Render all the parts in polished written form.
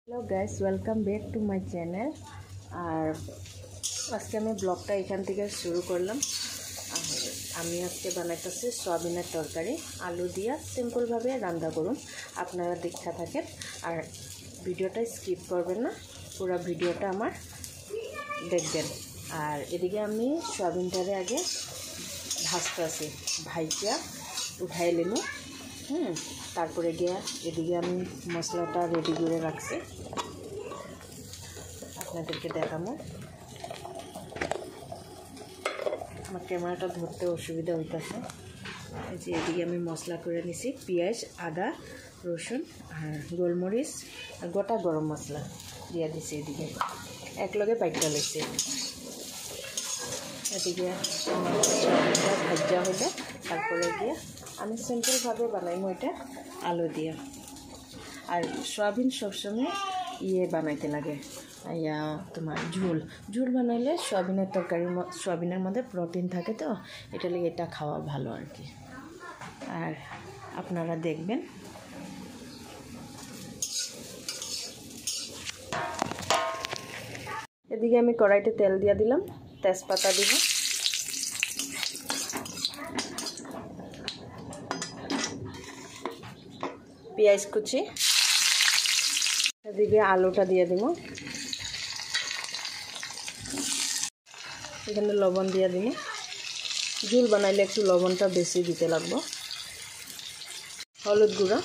Hello guys, welcome back to my channel. আর আজকে আমি ব্লগটা এখান থেকে শুরু করলাম। আর আমি আজকে বানাইতেছি সয়াবিনের তরকারি, আলু দিয়া সিম্পলভাবে রান্না করুন। আপনারা দেখতে থাকেন আর ভিডিওটা স্কিপ করবেন না, পুরো ভিডিওটা আমার দেখবেন। আর এদিকে আমি সয়াবিনটারে আগে ভাজতেছি, ভাইজা উঠাই নিব। তারপরে গিয়া এদিকে আমি মশলাটা রেডি করে রাখছি, আপনাদেরকে দেখাবো। আমার ক্যামেরাটা ধরতে অসুবিধা হইতেছে। এই যে এদিকে আমি মশলা করে নিছি, পেঁয়াজ, আদা, রসুন আর গোলমরিচ আর গোটা গরম মশলা দিয়ে দিছি। এদিকে একলগে বাইকটা লেছি। এদিকে আমার সয়াবিনটা ভাজা হলে তারপরে গিয়ে আমি সিম্পলভাবে বানাইমো এটা আলু দিয়ে। আর সয়াবিন সবসময় বানাইতে লাগে, তোমার ঝোল বানাইলে সয়াবিনের তরকারি, সয়াবিনের মধ্যে প্রোটিন থাকে, তো এটা লাগে এটা খাওয়া ভালো আর কি। আর আপনারা দেখবেন। এদিকে আমি কড়াইতে তেল দিয়ে দিলাম, তেজপাতা দিব, পেঁয়াজ কুচি, এদিকে আলুটা দিয়ে দিব, এখানে লবণ দিয়ে দিব। ঝোল বানাইলে একটু লবণটা বেশি দিতে লাগবে। হলুদ গুঁড়া,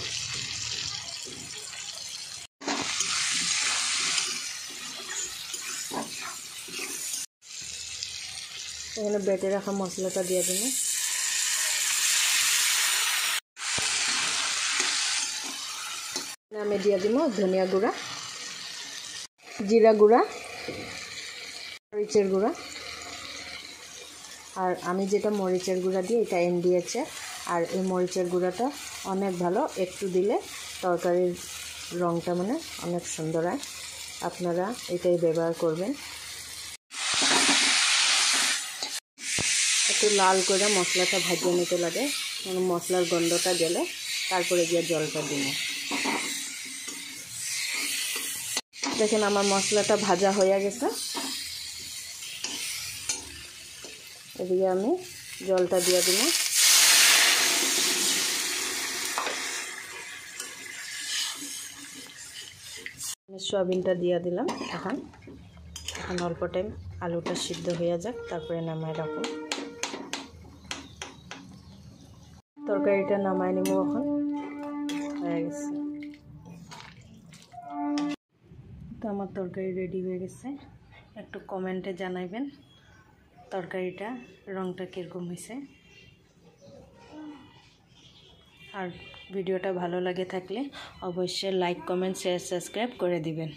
এখানে বেটে রাখা মশলাটা দিয়ে দিব। আমি দিয়ে দিব ধনিয়া গুঁড়া, জিরা গুঁড়া, মরিচের গুঁড়া। আর আমি যেটা মরিচের গুঁড়া দিই এটা দিয়েছে। আর এই মরিচের গুঁড়াটা অনেক ভালো, একটু দিলে তরকারির রঙটা মানে অনেক সুন্দর হয়। আপনারা এটাই ব্যবহার করবেন। একটু লাল করে মশলাটা ভাজিয়ে নিতে লাগে, মানে মশলার গন্ধটা গেলে তারপরে গিয়ে জলটা দিব। দেখেন আমার মশলাটা ভাজা হয়ে গেছে। এদিকে আমি জলটা দিয়ে দিব। সয়াবিনটা দিয়ে দিলাম। এখন অল্প টাইম আলুটা সিদ্ধ হয়ে যাক, তারপরে নামায় রাখুন। তরকারিটা নামায় নিব, এখন হয়ে গেছে। তো আমার তরকারি রেডি হয়ে গেছে। একটু কমেন্টে জানাইবেন তরকারিটা রংটা কীরকম হয়েছে। আর ভিডিওটা ভালো লাগে থাকলে অবশ্যই লাইক, কমেন্ট, শেয়ার, সাবস্ক্রাইব করে দিবেন।